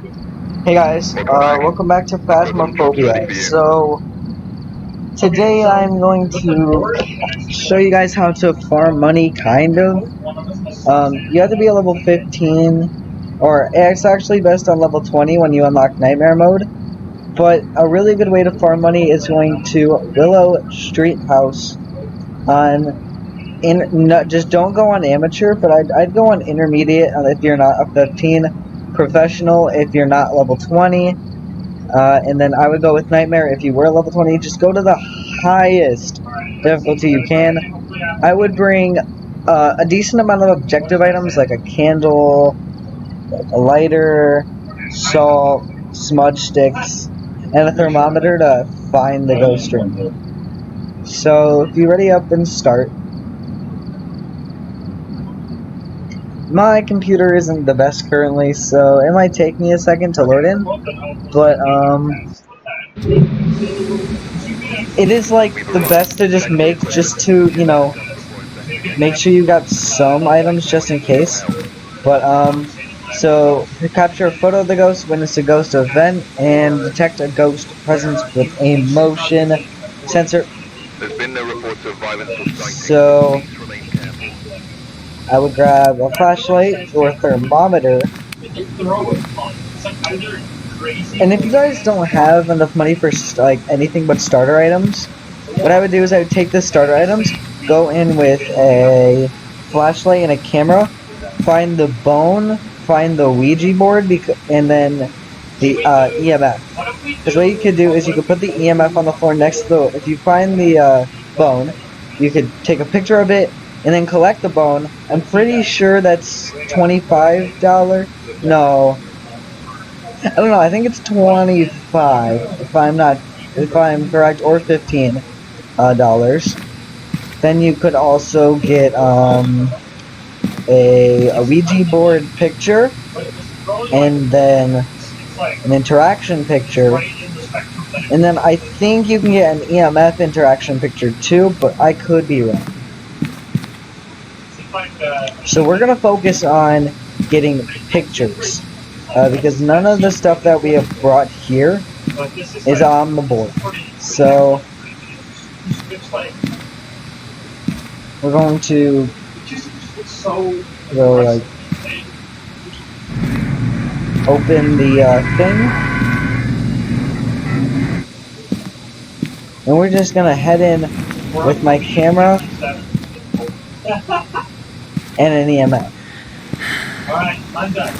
Hey guys, welcome back to Phasmophobia. So, today I'm going to show you guys how to farm money, kind of. You have to be a level 15, or it's actually best on level 20 when you unlock Nightmare Mode. But a really good way to farm money is going to Willow Street House just don't go on amateur, but I'd go on intermediate if you're not a 15, professional if you're not level 20. And then I would go with Nightmare if you were level 20. Just go to the highest difficulty you can. I would bring a decent amount of objective items like a candle, a lighter, salt, smudge sticks, and a thermometer to find the ghost room. So if you ready up and start. My computer isn't the best currently, so it might take me a second to load in. But it is like the best to just make make sure you got some items just in case. But so capture a photo of the ghost, witness a ghost event, and detect a ghost presence with a motion sensor. There's been no reports of violence or stalking. So I would grab a flashlight or a thermometer. And if you guys don't have enough money for like anything but starter items, what I would do is I would take the starter items, go in with a flashlight and a camera, find the bone, find the Ouija board, and then the EMF. Because what you could do is you could put the EMF on the floor next to the... If you find the bone, you could take a picture of it and then collect the bone. I'm pretty sure that's $25. No. I don't know, I think it's 25 if I'm correct, or $15 dollars. Then you could also get a Ouija board picture and then an interaction picture, and then I think you can get an EMF interaction picture too, but I could be wrong. So we're gonna focus on getting pictures. Because none of the stuff that we have brought here is on the board. So we're going to go like open the thing, and we're just gonna head in with my camera and an EMF. Alright, I'm done.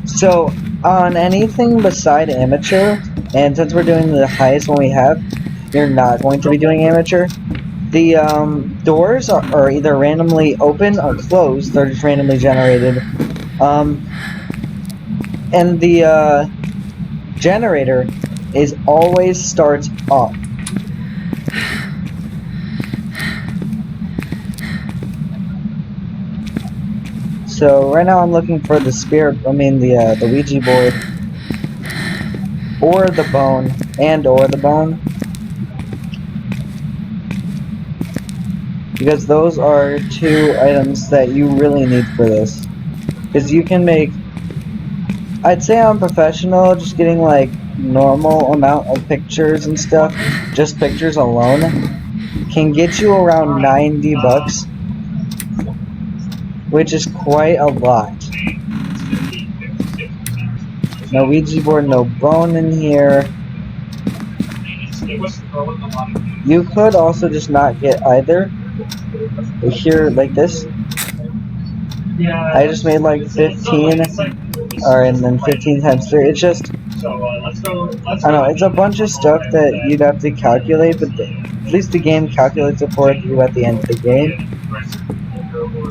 So on anything beside amateur, and since we're doing the highest one we have, you're not going to be doing amateur. The doors are either randomly open or closed. They're just randomly generated. And the generator is always starts off. So right now I'm looking for the the Ouija board, or the bone, or the bone, because those are two items that you really need for this. Because you can make, I'd say I'm professional, just getting like normal amount of pictures and stuff, just pictures alone, can get you around 90 bucks. Which is quite a lot. No Ouija board, no bone in here. You could also just not get either. Here, like this. I just made like 15, and then 15 times 3. It's just, I don't know, it's a bunch of stuff that you'd have to calculate, but at least the game calculates it for you at the end of the game.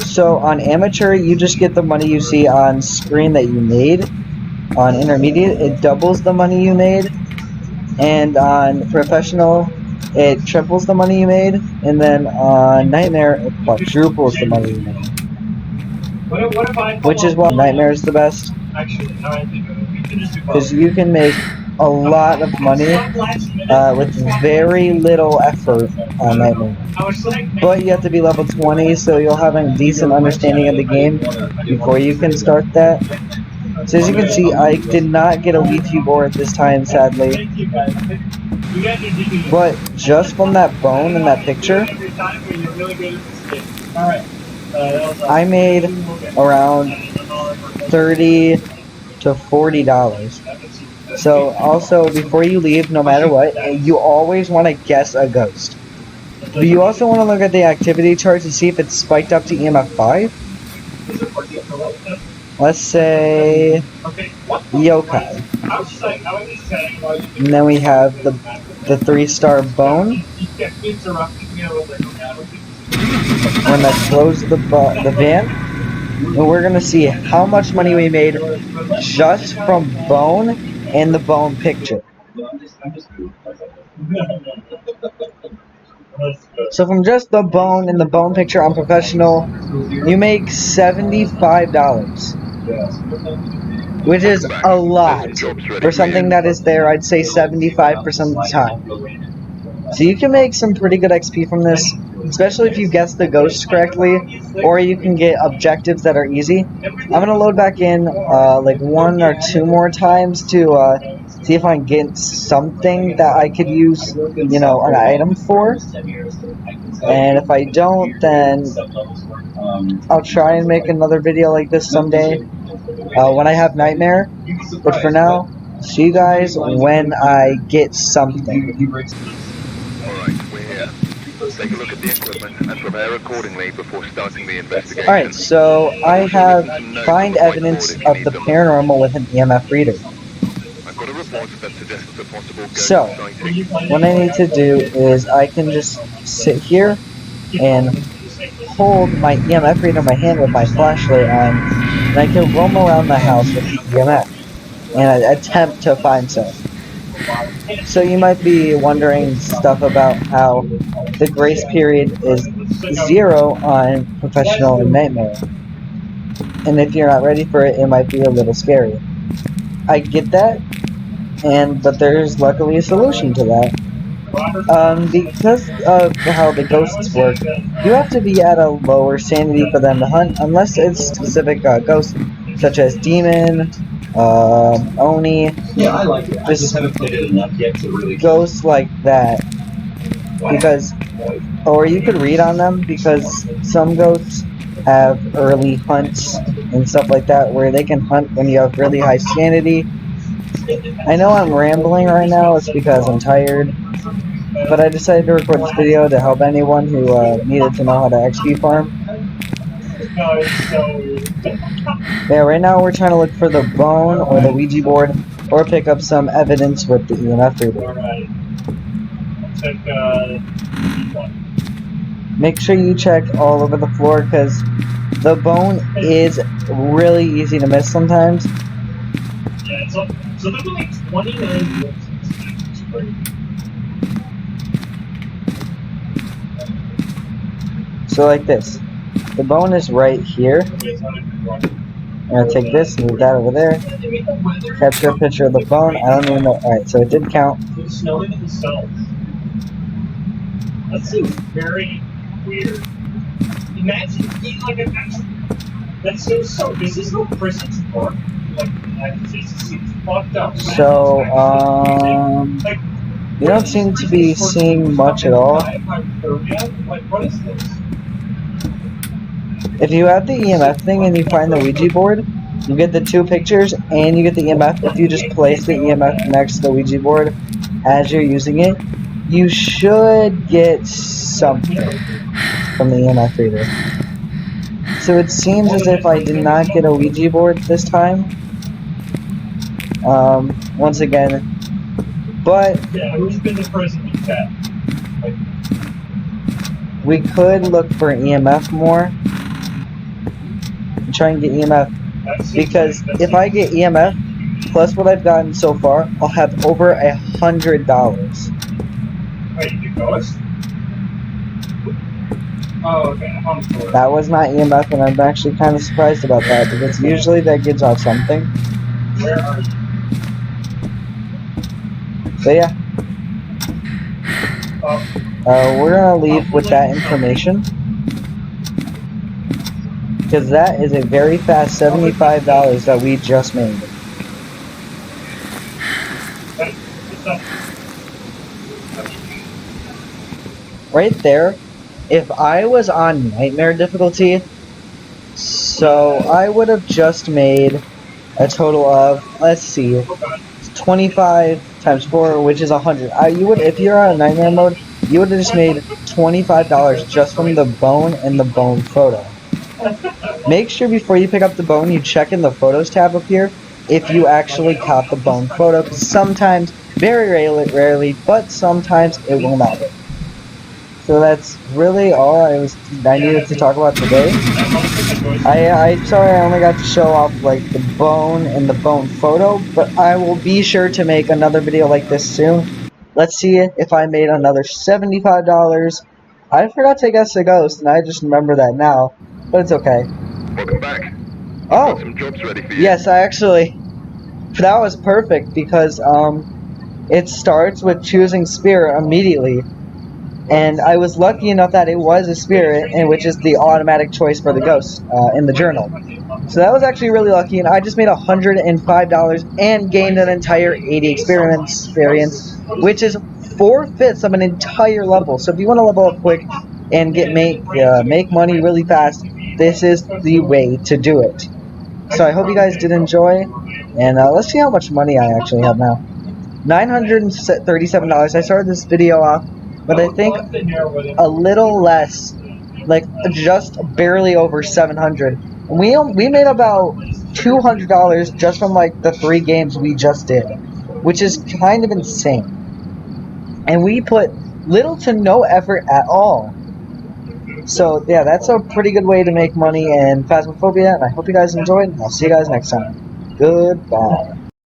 So on amateur, you just get the money you see on screen that you made. On intermediate, it doubles the money you made. And on professional, it triples the money you made. And then on nightmare, it quadruples the money you made. Which is why nightmare is the best. Because you can make a lot of money with very little effort on Nightmare. But you have to be level 20, so you'll have a decent understanding of the game before you can start that. So as you can see, I did not get a Ouija board this time, sadly. But just from that bone in that picture, I made around $30 to $40. So also, before you leave, no matter what, you always want to guess a ghost. But you also want to look at the activity chart to see if it's spiked up to EMF 5. Let's say yokai. And then we have the 3-star bone. We're going to close the van. And we're going to see how much money we made just from bone and the bone picture. So from just the bone and the bone picture on professional, you make $75. Which is a lot. For something that is there, I'd say 75% of the time. So you can make some pretty good XP from this, especially if you guess the ghosts correctly, or you can get objectives that are easy. I'm going to load back in like 1 or 2 more times to see if I can get something that I could use, you know, an item for. And if I don't, then I'll try and make another video like this someday when I have Nightmare. But for now, see you guys when I get something. Alright, we're here. Take a look at the equipment and prepare accordingly before starting the investigation. Alright, so I have find evidence of the paranormal with an EMF reader. I've got a report that suggests a possible ghost So, sighting. what I need to do is I can just sit here and hold my EMF reader in my hand with my flashlight on, and I can roam around the house with the EMF and attempt to find some. So you might be wondering stuff about how the grace period is 0 on Professional and Nightmare. And if you're not ready for it, it might be a little scary. I get that, but there's luckily a solution to that. Because of how the ghosts work, you have to be at a lower sanity for them to hunt, unless it's specific ghosts, such as demon, Oni, Yeah, I like it. I just just haven't played it enough yet to really. ghosts like that. Because, or you could read on them, because some ghosts have early hunts and stuff like that, where they can hunt when you have really high sanity. I know I'm rambling right now, it's because I'm tired, but I decided to record this video to help anyone who needed to know how to XP farm. Yeah, right now we're trying to look for the bone or the Ouija board, or pick up some evidence with the EMF reader. Make sure you check all over the floor, because the bone is really easy to miss sometimes. Yeah, so there'll be like 29 books. So like this, the bone is right here. I'm gonna take this, move that over there, capture a picture of the bone. I don't even know. Alright, so it did count. It's snowing in the cells. That seems very weird. Imagine being like an actual. That seems so. Is this no prison sport? Like, it seems fucked up. So, you don't seem to be seeing much at all. Like, what is this? If you have the EMF thing and you find the Ouija board, you get the 2 pictures and you get the EMF. If you just place the EMF next to the Ouija board as you're using it, you should get something from the EMF reader. So it seems as if I did not get a Ouija board this time. Once again. But Yeah, who's been to prison with that? we could look for EMF more. And try and get EMF. Because if I get EMF, plus what I've gotten so far, I'll have over $100. Wait, the ghost? Oh, okay. That was not EMF, and I'm actually kind of surprised about that, because usually that gives off something. Where are you? So yeah, We're gonna leave with that information. Because that is a very fast $75 that we just made. Right there, if I was on Nightmare difficulty, so I would have just made a total of, let's see, 25 times 4, which is 100. You would, if you're on Nightmare mode, you would have just made $25 just from the bone and the bone photo. Make sure before you pick up the bone, you check in the Photos tab up here if you actually caught the bone photo, because sometimes, very rarely, but sometimes it will not. So that's really all I needed to talk about today. I'm sorry I only got to show off like the bone and the bone photo, but I will be sure to make another video like this soon. Let's see if I made another $75. I forgot to guess a ghost, and I just remember that now, but it's okay. Welcome back. I've Oh, got some jobs ready for you. yes, that was perfect because it starts with choosing spirit immediately. And I was lucky enough that it was a spirit, and which is the automatic choice for the ghost in the journal. So that was actually really lucky, and I just made $105 and gained an entire 80 experience, which is 4/5 of an entire level. So if you want to level up quick and make money really fast, this is the way to do it. So I hope you guys did enjoy, and let's see how much money I actually have now. $937. I started this video off, but I think a little less, like just barely over 700. We made about $200 just from like the 3 games we just did, which is kind of insane. And we put little to no effort at all. So yeah, that's a pretty good way to make money in Phasmophobia, and I hope you guys enjoyed, and I'll see you guys next time. Goodbye.